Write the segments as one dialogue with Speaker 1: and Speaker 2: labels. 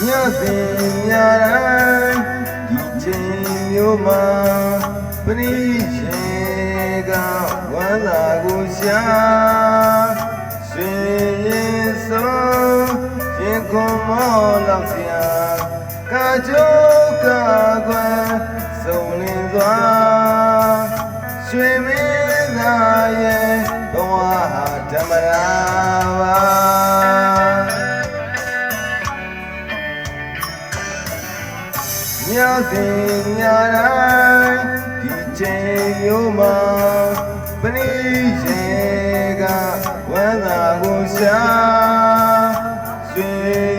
Speaker 1: ညစဉ်ညတိုင်းဒီချိန်မျိုးမှာပရိရှင်ကဝမ်းသာကိုရှာရွှေရင်စိုးရင်ခွန်မောလောက်စရာကာကြိုးကာကွယ်စုံလင်စွာရွှေမင်းသားရဲ့ဘဝဟာဓမ္မရာပါညစဉ်ညတိုင်းဒီချိန်မျိုးမှာပရိရှင်ကဝမ်းသာကိုရှာရွှေ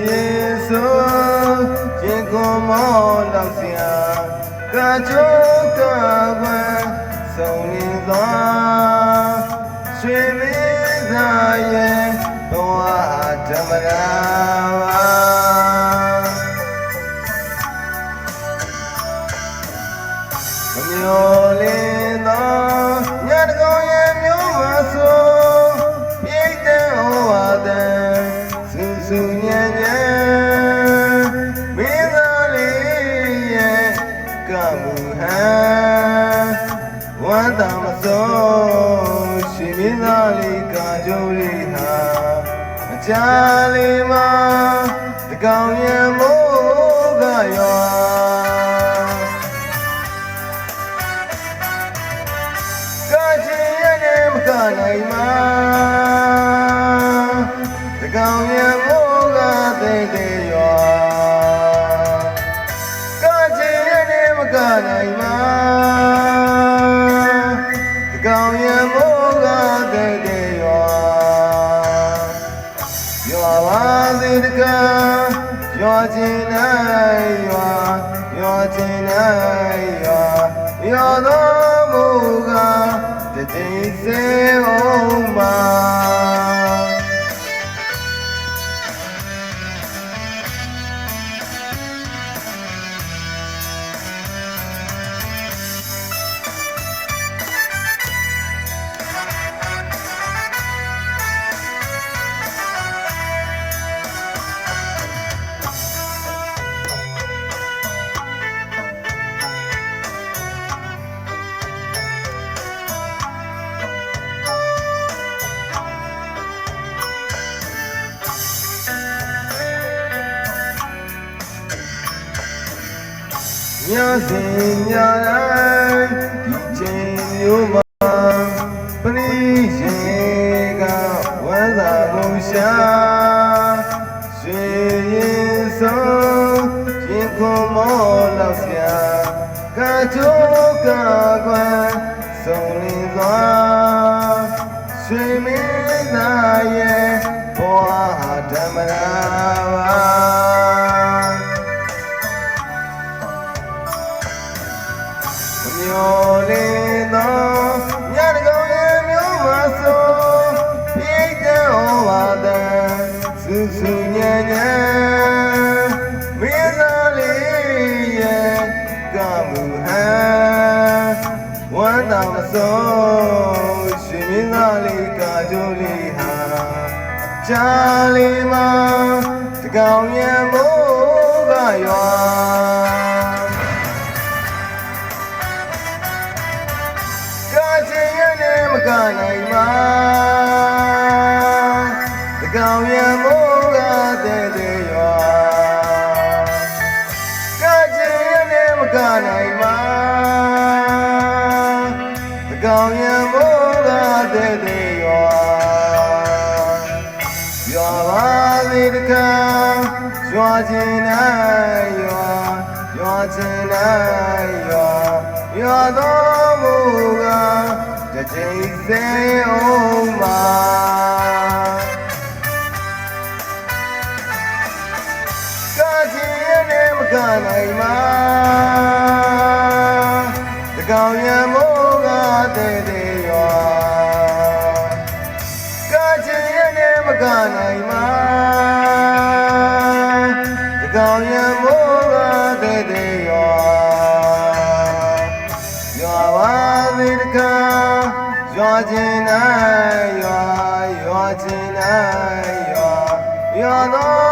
Speaker 1: ရင်စိုးရင်ခွန်မောလောက်စရာကာကြိုးကာကွယ်စုံလင်စွာရွှေမင်းသားရဲ့ဘဝဓမ္မရာပါမမျော်လင့်သောညတကောင်ရဲ့မျိုးမဆိုပြိတ်တဲ့ဟောဝါဒံစူးစူးညံ့ညံ့မင်းသားလေးရဲ့ကမှုဟန်ဝမ်းသာမစိုးရှင်မင်းသားလေးကကြိုးလေးဟာအကြာလေးမှာတကောင်ရဲ့မိုးကရွာနိုင်မှာတကောင်ရမိုးကသိတဲ့ရွာကချင်ရနေမကနိုင်မှာတကောင်ရမိုးကသိတဲ့ရွာရွာပါစေတကရွာချင်နိုင်ရွာရွာချင်နိုင်ရွာရွာတော်မူကားတည်စေအောင်မှာညစဉ်ညတိုင်းဒီချိန်မျိုးမှာပရိရှင်ကဝမ်းသာကိုရှာရွှေရင်စိုးရင်ခွန်မောလောက်စရာကာကြိုးကာကွယ်စုံလင်စွာရွှေမင်းသားရဲ့ဘဝဓမ္မရာပါမျော်လင့်သောညတကောင်ရဲ့မျိုးမဆိုပြိတ်တဲ့ဟောဝါဒံစူးစူးညံ့ညံ့မင်းသားလေးရဲ့ကမှုဟန်ဝမ်းသာမစိုးရှင်မင်းသားလေးကကြိုးလေးဟာကြာလေးမှာတကောင်ရဲ့မိုးကရွာမကနိုင်မှာတကောင်ရမိုးကတဲ့ရွာကချင်ရနဲ့မကနိုင်မှာတကောင်ရမိုးကတဲ့ရွာရွာပါစေတကရွာချင်နိုင်ရွာရွာချင်နိုင်ရွာရွာတော်မူကားတည်စေအောင်မှာကချင်ရနဲ့မကနိုင်မှာတကောင်ရမိုးကတဲ့ရွာကချင်ရနဲ့မကနိုင်မှာတကောင်ရမိုးကတဲ့ရွာရွာပါစေတကားရွာချင်နိုင်ရွာရွာချင်နိုင်ရွာ You're